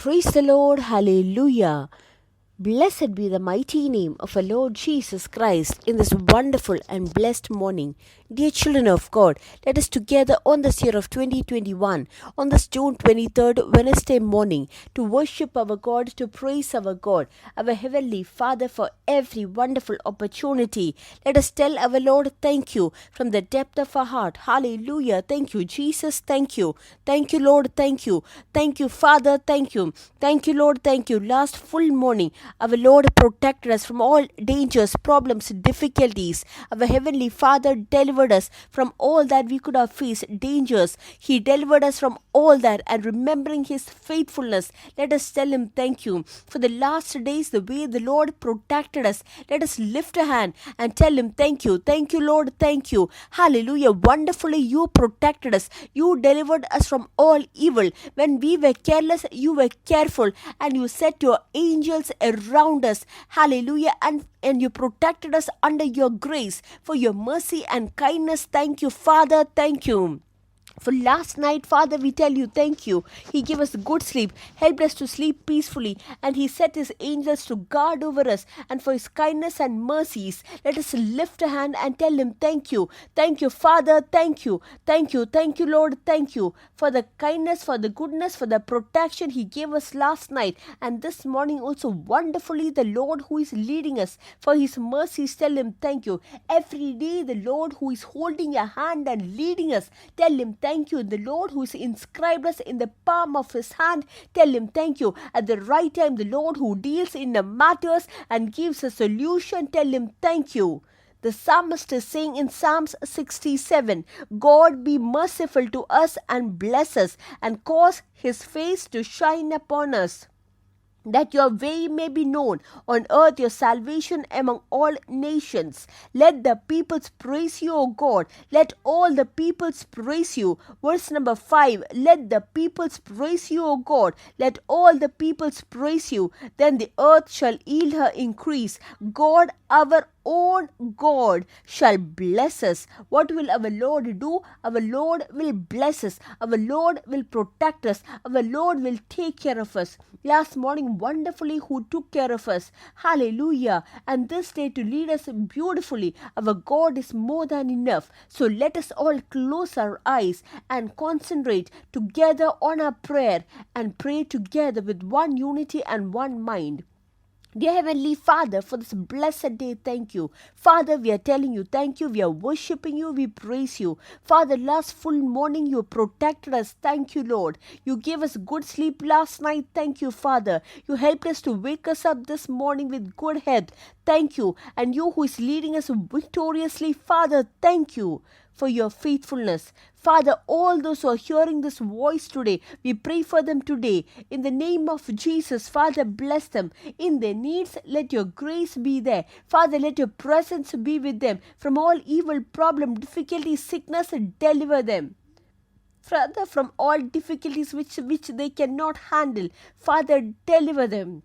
Praise the Lord, hallelujah. Blessed be the mighty name of our Lord Jesus Christ in this wonderful and blessed morning. Dear children of God, let us together on this year of 2021, on this June 23rd, Wednesday morning, to worship our God, to praise our God, our Heavenly Father, for every wonderful opportunity. Let us tell our Lord, thank you from the depth of our heart. Hallelujah. Thank you, Jesus. Thank you. Thank you, Lord. Thank you. Thank you, Father. Thank you. Thank you, Lord. Thank you. Last full morning, our Lord protected us from all dangers, problems, difficulties. Our Heavenly Father delivered us from all that we could have faced, dangers. He delivered us from all that, and remembering His faithfulness, let us tell Him thank you. For the last days, the way the Lord protected us, let us lift a hand and tell Him thank you. Thank you, Lord. Thank you. Hallelujah. Wonderfully, you protected us. You delivered us from all evil. When we were careless, you were careful, and you set your angels around us. Hallelujah. And you protected us under your grace for your mercy and kindness. Thank you, Father. Thank you. For last night, Father, we tell you thank you. He gave us good sleep, helped us to sleep peacefully, and He set His angels to guard over us. And for His kindness and mercies, let us lift a hand and tell Him thank you. Thank you, Father. Thank you. Thank you. Thank you, Lord. Thank you for the kindness, for the goodness, for the protection He gave us last night. And this morning also, wonderfully, the Lord who is leading us, for His mercies, tell Him thank you. Every day, the Lord who is holding your hand and leading us, tell Him thank you. The Lord who is inscribed us in the palm of His hand, tell Him thank you. At the right time, the Lord who deals in the matters and gives a solution, tell Him thank you. The psalmist is saying in Psalms 67, God be merciful to us and bless us and cause His face to shine upon us, that your way may be known on earth, your salvation among all nations. Let the peoples praise you, O God. Let all the peoples praise you. Verse number 5, let the peoples praise you, O God. Let all the peoples praise you. Then the earth shall yield her increase. God, our own God, shall bless us. What will our Lord do? Our Lord will bless us. Our Lord will protect us. Our Lord will take care of us. Last morning, wonderfully, who took care of us. Hallelujah. And this day to lead us beautifully. Our God is more than enough. So let us all close our eyes and concentrate together on our prayer and pray together with one unity and one mind. Dear Heavenly Father, for this blessed day, thank you. Father, we are telling you thank you. We are worshiping you. We praise you. Father, last full morning you protected us. Thank you, Lord. You gave us good sleep last night. Thank you, Father. You helped us to wake us up this morning with good health. Thank you. And you who is leading us victoriously, Father, thank you for your faithfulness. Father, all those who are hearing this voice today, we pray for them today. In the name of Jesus, Father, bless them. In their needs, let your grace be there. Father, let your presence be with them. From all evil, problem, difficulty, sickness, deliver them. Father, from all difficulties which they cannot handle, Father, deliver them.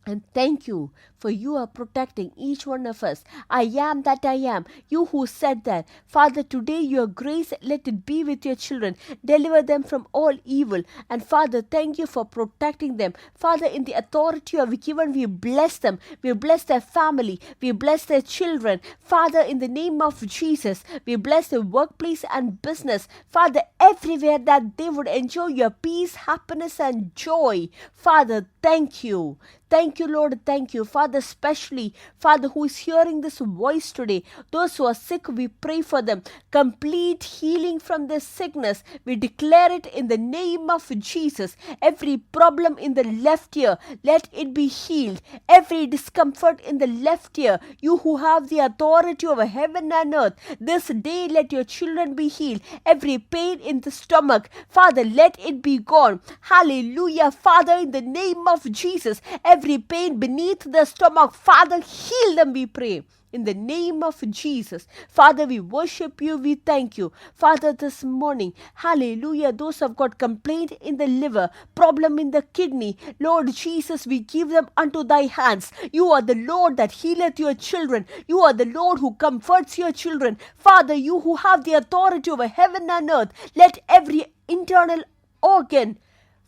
And thank you for you are protecting each one of us. I am that I am. You who said that. Father, today your grace, let it be with your children. Deliver them from all evil. And Father, thank you for protecting them. Father, in the authority you have given, we bless them. We bless their family. We bless their children. Father, in the name of Jesus, we bless their workplace and business. Father, everywhere that they would enjoy your peace, happiness, and joy. Father, thank you. Thank you, Lord. Thank you. Father, especially, Father, who is hearing this voice today, those who are sick, we pray for them. Complete healing from their sickness. We declare it in the name of Jesus. Every problem in the left ear, let it be healed. Every discomfort in the left ear, you who have the authority over heaven and earth, this day let your children be healed. Every pain in the stomach, Father, let it be gone. Hallelujah. Father, in the name of Jesus, every pain beneath the stomach, Father, heal them, we pray. In the name of Jesus, Father, we worship you, we thank you. Father, this morning, hallelujah, those who have got complaint in the liver, problem in the kidney, Lord Jesus, we give them unto thy hands. You are the Lord that healeth your children. You are the Lord who comforts your children. Father, you who have the authority over heaven and earth, let every internal organ,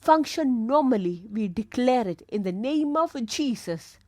function normally. We declare it in the name of Jesus.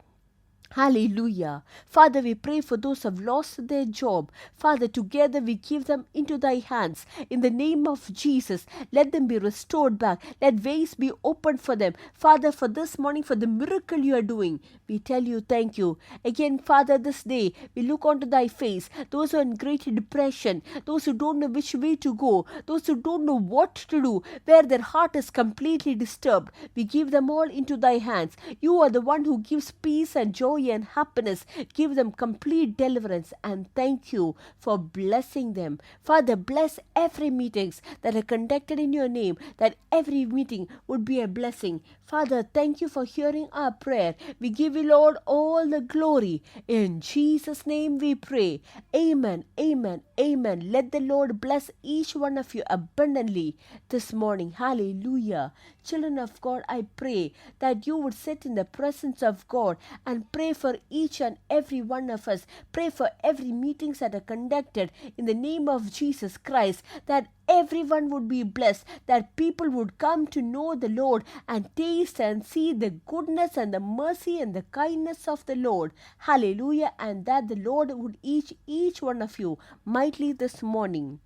Hallelujah. Father, we pray for those who have lost their job. Father, together we give them into thy hands. In the name of Jesus, let them be restored back. Let ways be opened for them. Father, for this morning, for the miracle you are doing, we tell you thank you. Again, Father, this day, we look onto thy face. Those who are in great depression, those who don't know which way to go, those who don't know what to do, where their heart is completely disturbed, we give them all into thy hands. You are the one who gives peace and joy and happiness. Give them complete deliverance, and thank you for blessing them. Father, bless every meetings that are conducted in your name, that every meeting would be a blessing. Father, thank you for hearing our prayer. We give you, Lord, all the glory. In Jesus' name we pray. Amen, amen, amen. Let the Lord bless each one of you abundantly this morning. Hallelujah. Children of God, I pray that you would sit in the presence of God and pray for each and every one of us. Pray for every meetings that are conducted in the name of Jesus Christ, that everyone would be blessed, that people would come to know the Lord and taste and see the goodness and the mercy and the kindness of the Lord. Hallelujah. And that the Lord would each one of you mightily this morning.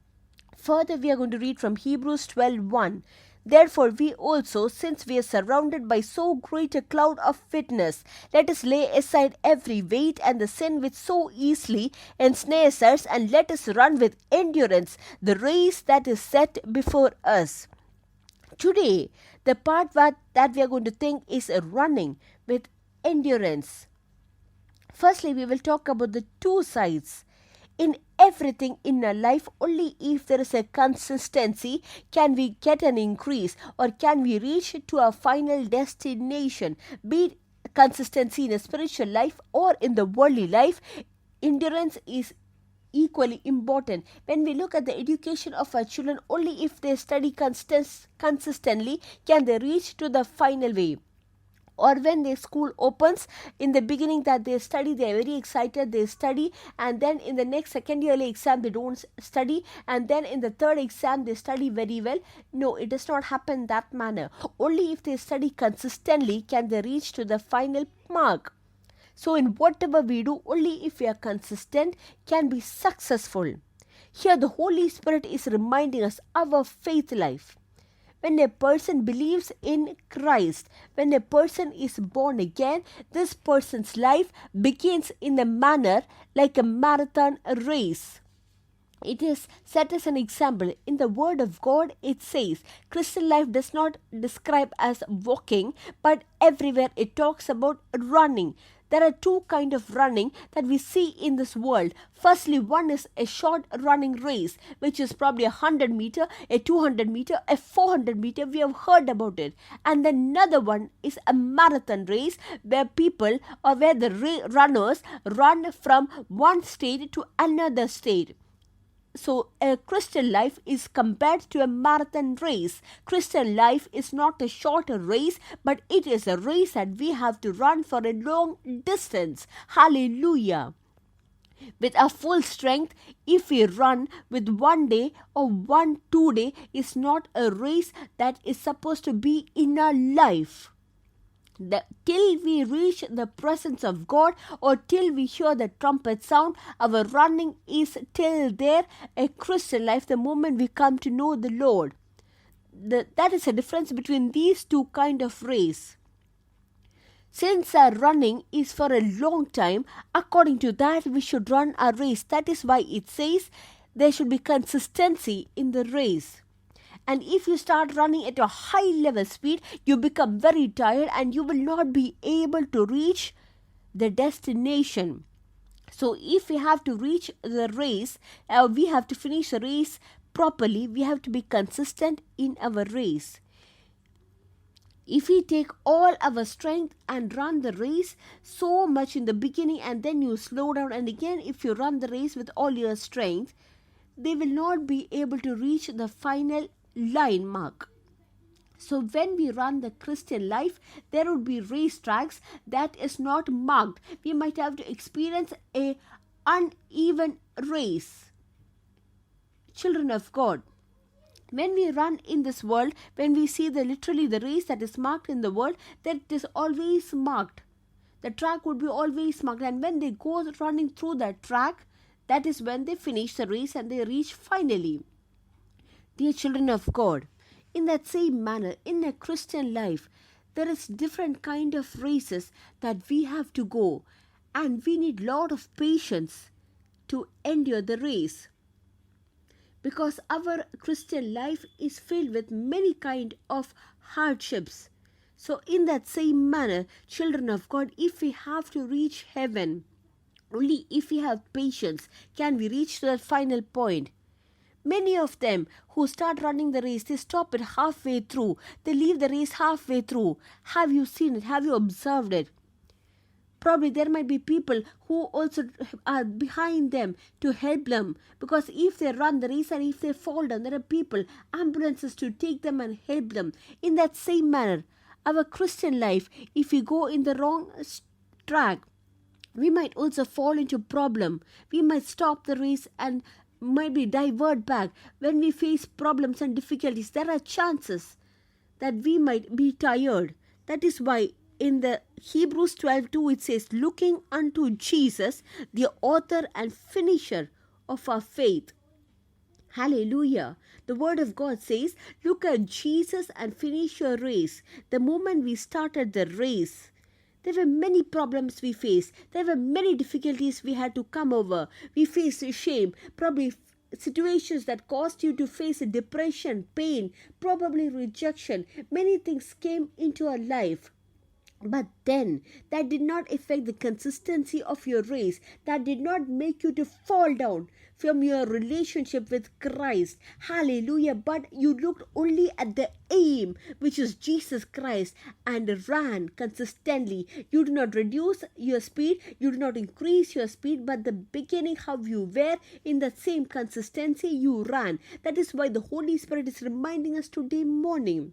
Further, we are going to read from Hebrews 12:1. Therefore, we also, since we are surrounded by so great a cloud of witness, let us lay aside every weight and the sin which so easily ensnares us, and let us run with endurance the race that is set before us. Today, the part that we are going to think is running with endurance. Firstly, we will talk about the two sides. In everything in our life, only if there is a consistency can we get an increase, or can we reach to our final destination. Be it consistency in a spiritual life or in the worldly life, endurance is equally important. When we look at the education of our children, only if they study consistently can they reach to the final way. Or when their school opens, in the beginning that they study, they are very excited, they study, and then in the next second yearly exam they don't study, and then in the third exam they study very well. No, it does not happen that manner. Only if they study consistently can they reach to the final mark. So in whatever we do, only if we are consistent can be successful. Here the Holy Spirit is reminding us our faith life. When a person believes in Christ, when a person is born again, this person's life begins in a manner like a marathon race. It is set as an example. In the Word of God, it says Christian life does not describe as walking, but everywhere it talks about running. There are two kinds of running that we see in this world. Firstly, one is a short running race, which is probably 100 meter, a 200 meter, a 400 meter. We have heard about it. And another one is a marathon race, where people or where the runners run from one state to another state. So a Christian life is compared to a marathon race. Christian life is not a short race, but it is a race that we have to run for a long distance. Hallelujah. With our full strength, if we run with 1 day or 2 day, is not a race that is supposed to be in our life. Till we reach the presence of God, or till we hear the trumpet sound, our running is till there. A Christian life, the moment we come to know the Lord, that is a difference between these two kind of race. Since our running is for a long time, according to that we should run our race. That is why it says there should be consistency in the race. And if you start running at a high level speed, you become very tired and you will not be able to reach the destination. So if we have to reach the race, we have to finish the race properly, we have to be consistent in our race. If we take all our strength and run the race so much in the beginning, and then you slow down, and again if you run the race with all your strength, they will not be able to reach the final line mark. So when we run the Christian life, there would be race tracks that is not marked. We might have to experience a uneven race. Children of God, When we run in this world, when we see literally the race that is marked in the world, that it is always marked. The track would be always marked, and when they go running through that track, that is when they finish the race and they reach finally. Dear children of God, in that same manner, in a Christian life, there is different kind of races that we have to go, and we need lot of patience to endure the race, because our Christian life is filled with many kind of hardships. So in that same manner, children of God, if we have to reach heaven, only if we have patience can we reach to that final point. Many of them who start running the race, they stop it halfway through. They leave the race halfway through. Have you seen it? Have you observed it? Probably there might be people who also are behind them to help them, because if they run the race and if they fall down, there are people, ambulances to take them and help them. In that same manner, our Christian life, if we go in the wrong track, we might also fall into problem. We might stop the race and maybe divert back. When we face problems and difficulties, there are chances that we might be tired. That is why in the Hebrews 12:2 it says, looking unto Jesus, the author and finisher of our faith. Hallelujah. The word of God says, look at Jesus and finish your race. The moment we started the race, there were many problems we faced. There were many difficulties we had to come over. We faced shame, probably situations that caused you to face depression, pain, probably rejection. Many things came into our life. But then that did not affect the consistency of your race. That did not make you to fall down from your relationship with Christ. Hallelujah. But you looked only at the aim, which is Jesus Christ, and ran consistently. You do not reduce your speed. You do not increase your speed. But the beginning, how you were, in the same consistency you ran. That is why the Holy Spirit is reminding us today morning.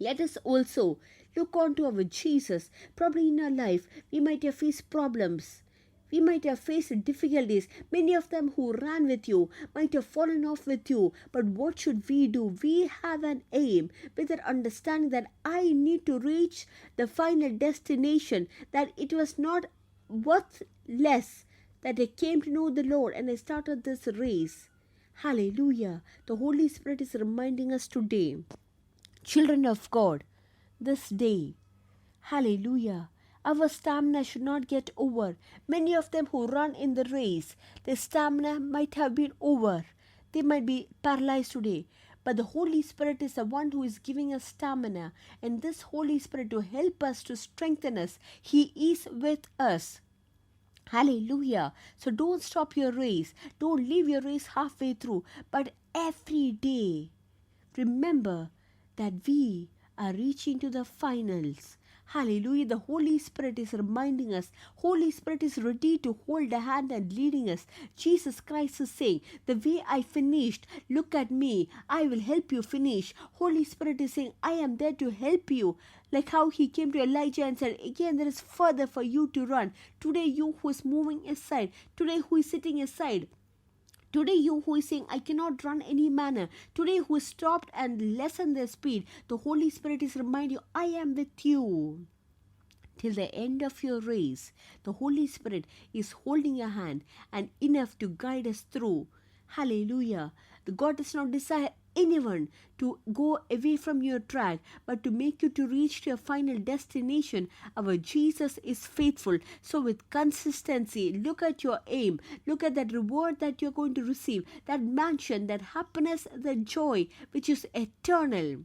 Let us also look on to our Jesus. Probably in our life, we might have faced problems. We might have faced difficulties. Many of them who ran with you might have fallen off with you. But what should we do? We have an aim with an understanding that I need to reach the final destination, that it was not worth less that I came to know the Lord and I started this race. Hallelujah. The Holy Spirit is reminding us today, children of God, this day, hallelujah, our stamina should not get over. Many of them who run in the race, their stamina might have been over. They might be paralyzed today. But the Holy Spirit is the one who is giving us stamina. And this Holy Spirit to help us, to strengthen us, He is with us. Hallelujah. So don't stop your race. Don't leave your race halfway through. But every day, remember that we are reaching to the finals. Hallelujah. The Holy Spirit is reminding us. Holy Spirit is ready to hold a hand and leading us. Jesus Christ is saying, the way I finished, look at me. I will help you finish. Holy Spirit is saying, I am there to help you. Like how He came to Elijah and said, again there is further for you to run. Today you who is moving aside. Today who is sitting aside. Today you who is saying, I cannot run any manner. Today who is stopped and lessened their speed. The Holy Spirit is reminding you, I am with you. Till the end of your race, the Holy Spirit is holding your hand and enough to guide us through. Hallelujah. The God does not desire anyone to go away from your track, but to make you to reach to your final destination. Our Jesus is faithful. So with consistency, look at your aim. Look at that reward that you're going to receive. That mansion, that happiness, the joy, which is eternal.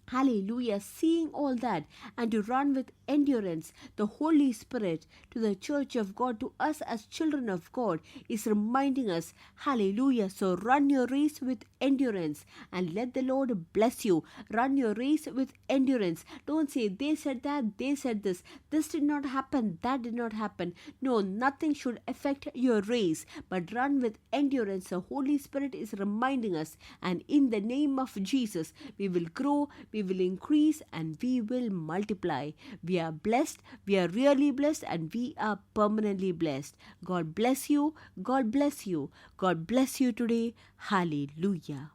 Hallelujah. Seeing all that and to run with endurance, the Holy Spirit to the church of God, to us as children of God, is reminding us, hallelujah. So run your race with endurance and let the Lord bless you. Run your race with endurance. Don't say, they said that, they said this did not happen, that did not happen. No, nothing should affect your race, but run with endurance. The Holy Spirit is reminding us, and in the name of Jesus, we will grow, we will increase, and we will multiply. We are blessed, we are really blessed, and we are permanently blessed. God bless you, God bless you, God bless you today. Hallelujah.